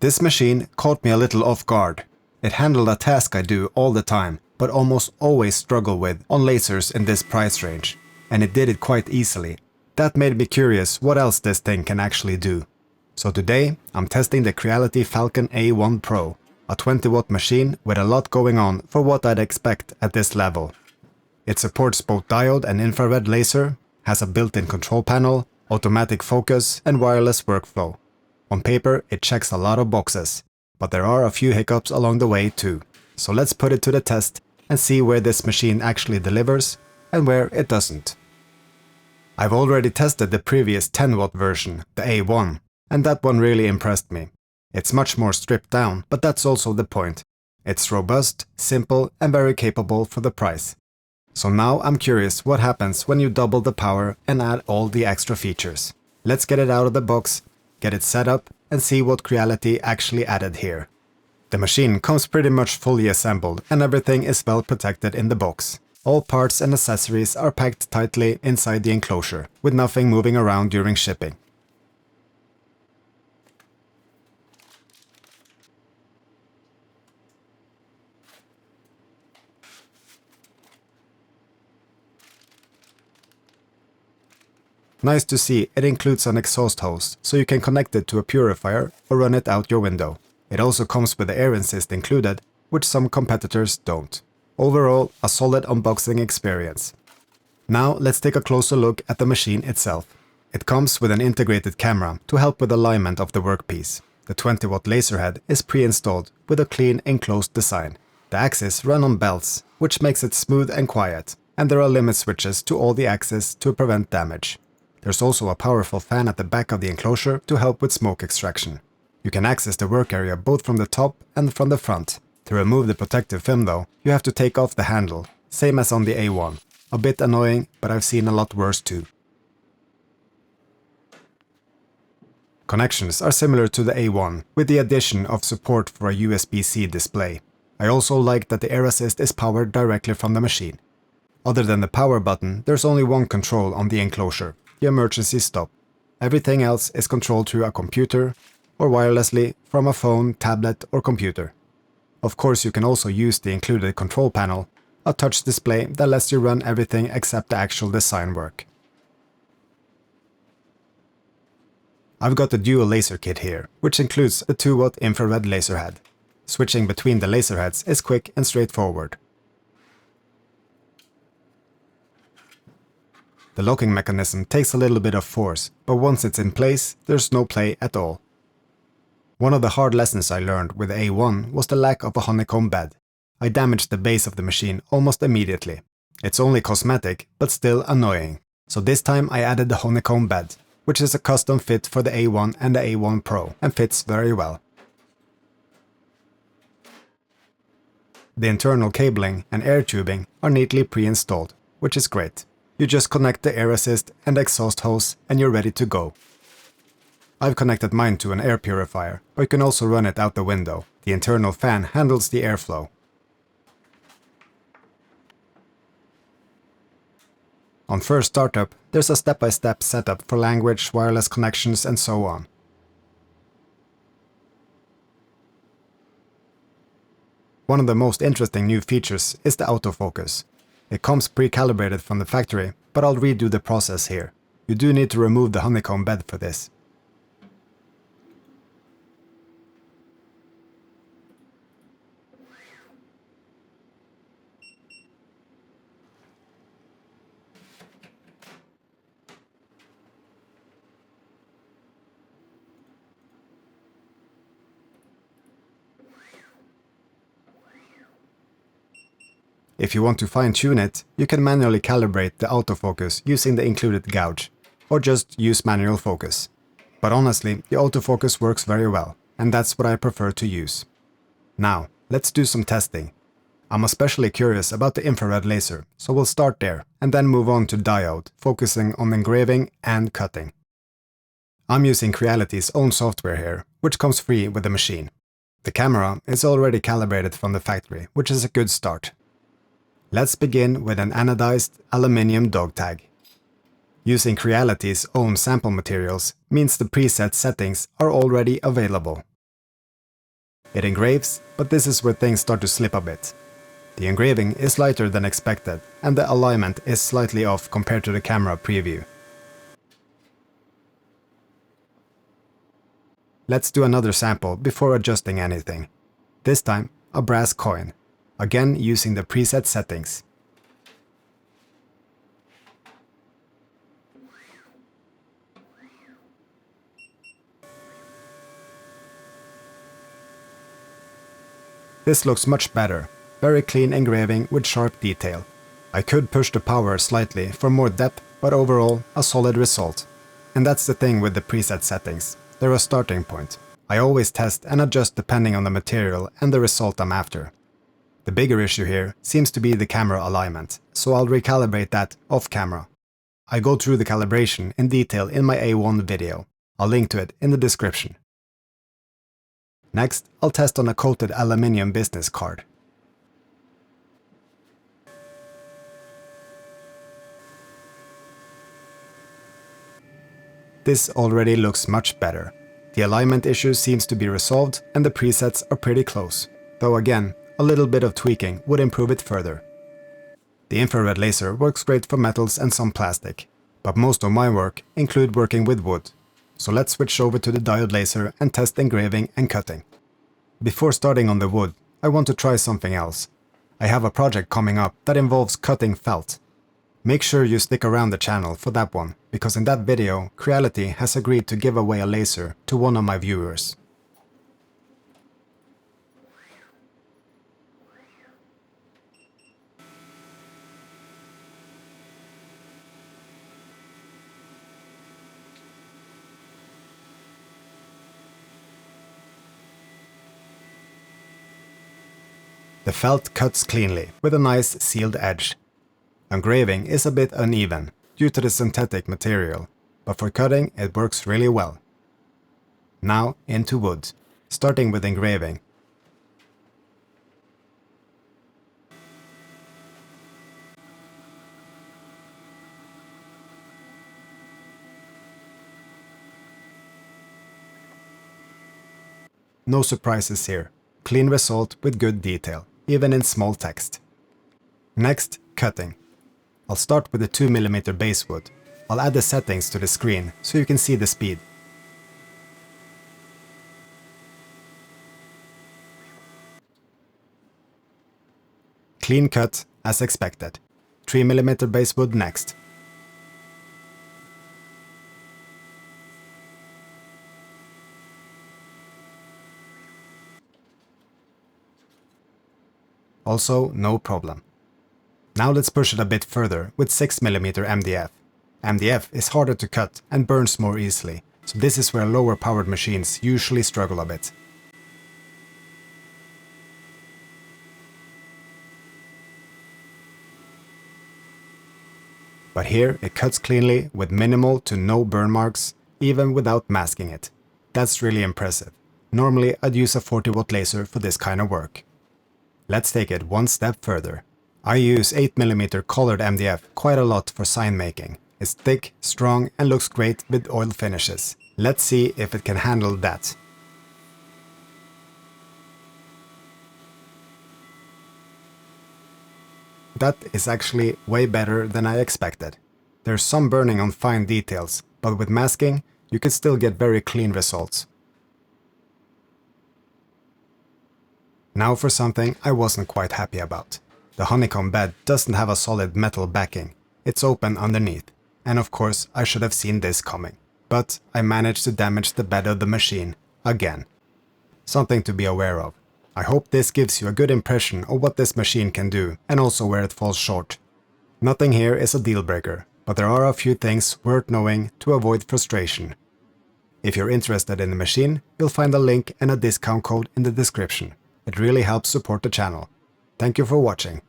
This machine caught me a little off guard. It handled a task I do all the time, but almost always struggle with on lasers in this price range, and it did it quite easily. That made me curious what else this thing can actually do. So today, I'm testing the Creality Falcon A1 Pro, a 20-watt machine with a lot going on for what I'd expect at this level. It supports both diode and infrared laser, has a built-in control panel, automatic focus, and wireless workflow. On paper, it checks a lot of boxes, but there are a few hiccups along the way too. So let's put it to the test and see where this machine actually delivers and where it doesn't. I've already tested the previous 10-watt version, the A1, and that one really impressed me. It's much more stripped down, but that's also the point. It's robust, simple, and very capable for the price. So now I'm curious what happens when you double the power and add all the extra features. Let's get it out of the box, get it set up, and see what Creality actually added here. The machine comes pretty much fully assembled and everything is well protected in the box. All parts and accessories are packed tightly inside the enclosure, with nothing moving around during shipping. Nice to see it includes an exhaust hose, so you can connect it to a purifier or run it out your window. It also comes with the air assist included, which some competitors don't. Overall, a solid unboxing experience. Now let's take a closer look at the machine itself. It comes with an integrated camera to help with alignment of the workpiece. The 20-watt laser head is pre-installed with a clean enclosed design. The axes run on belts, which makes it smooth and quiet, and there are limit switches to all the axes to prevent damage. There's also a powerful fan at the back of the enclosure to help with smoke extraction. You can access the work area both from the top and from the front. To remove the protective film though, you have to take off the handle, same as on the A1. A bit annoying, but I've seen a lot worse too. Connections are similar to the A1, with the addition of support for a USB-C display. I also like that the air assist is powered directly from the machine. Other than the power button, there's only one control on the enclosure, the emergency stop. Everything else is controlled through a computer or wirelessly from a phone, tablet or computer. Of course, you can also use the included control panel, a touch display that lets you run everything except the actual design work. I've got the dual laser kit here, which includes a 2-watt infrared laser head. Switching between the laser heads is quick and straightforward. The locking mechanism takes a little bit of force, but once it's in place, there's no play at all. One of the hard lessons I learned with A1 was the lack of a honeycomb bed. I damaged the base of the machine almost immediately. It's only cosmetic, but still annoying. So this time I added the honeycomb bed, which is a custom fit for the A1 and the A1 Pro, and fits very well. The internal cabling and air tubing are neatly pre-installed, which is great. You just connect the air assist and exhaust hose and you're ready to go. I've connected mine to an air purifier, but you can also run it out the window. The internal fan handles the airflow. On first startup, there's a step-by-step setup for language, wireless connections and so on. One of the most interesting new features is the autofocus. It comes pre-calibrated from the factory, but I'll redo the process here. You do need to remove the honeycomb bed for this. If you want to fine-tune it, you can manually calibrate the autofocus using the included gouge, or just use manual focus. But honestly, the autofocus works very well, and that's what I prefer to use. Now, let's do some testing. I'm especially curious about the infrared laser, so we'll start there, and then move on to diode, focusing on engraving and cutting. I'm using Creality's own software here, which comes free with the machine. The camera is already calibrated from the factory, which is a good start. Let's begin with an anodized aluminium dog tag. Using Creality's own sample materials means the preset settings are already available. It engraves, but this is where things start to slip a bit. The engraving is lighter than expected, and the alignment is slightly off compared to the camera preview. Let's do another sample before adjusting anything. This time, a brass coin, again using the preset settings. This looks much better, very clean engraving with sharp detail. I could push the power slightly for more depth, but overall a solid result. And that's the thing with the preset settings, they're a starting point. I always test and adjust depending on the material and the result I'm after. The bigger issue here seems to be the camera alignment, so I'll recalibrate that off camera. I go through the calibration in detail in my A1 video. I'll link to it in the description. Next, I'll test on a coated aluminium business card. This already looks much better. The alignment issue seems to be resolved and the presets are pretty close, though again, a little bit of tweaking would improve it further. The infrared laser works great for metals and some plastic, but most of my work include working with wood. So let's switch over to the diode laser and test engraving and cutting. Before starting on the wood, I want to try something else. I have a project coming up that involves cutting felt. Make sure you stick around the channel for that one, because in that video, Creality has agreed to give away a laser to one of my viewers. The felt cuts cleanly, with a nice sealed edge. Engraving is a bit uneven, due to the synthetic material, but for cutting it works really well. Now into wood, starting with engraving. No surprises here, clean result with good detail, even in small text. Next, cutting. I'll start with the 2mm basswood. I'll add the settings to the screen so you can see the speed. Clean cut as expected. 3mm basswood next. Also, no problem. Now let's push it a bit further with 6mm MDF. MDF is harder to cut and burns more easily, so this is where lower powered machines usually struggle a bit. But here it cuts cleanly with minimal to no burn marks, even without masking it. That's really impressive. Normally I'd use a 40-watt laser for this kind of work. Let's take it one step further. I use 8mm colored MDF quite a lot for sign making. It's thick, strong and looks great with oil finishes. Let's see if it can handle that. That is actually way better than I expected. There's some burning on fine details, but with masking you can still get very clean results. Now for something I wasn't quite happy about. The honeycomb bed doesn't have a solid metal backing. It's open underneath. And of course I should have seen this coming. But I managed to damage the bed of the machine again. Something to be aware of. I hope this gives you a good impression of what this machine can do and also where it falls short. Nothing here is a deal breaker, but there are a few things worth knowing to avoid frustration. If you're interested in the machine, you'll find a link and a discount code in the description. It really helps support the channel. Thank you for watching.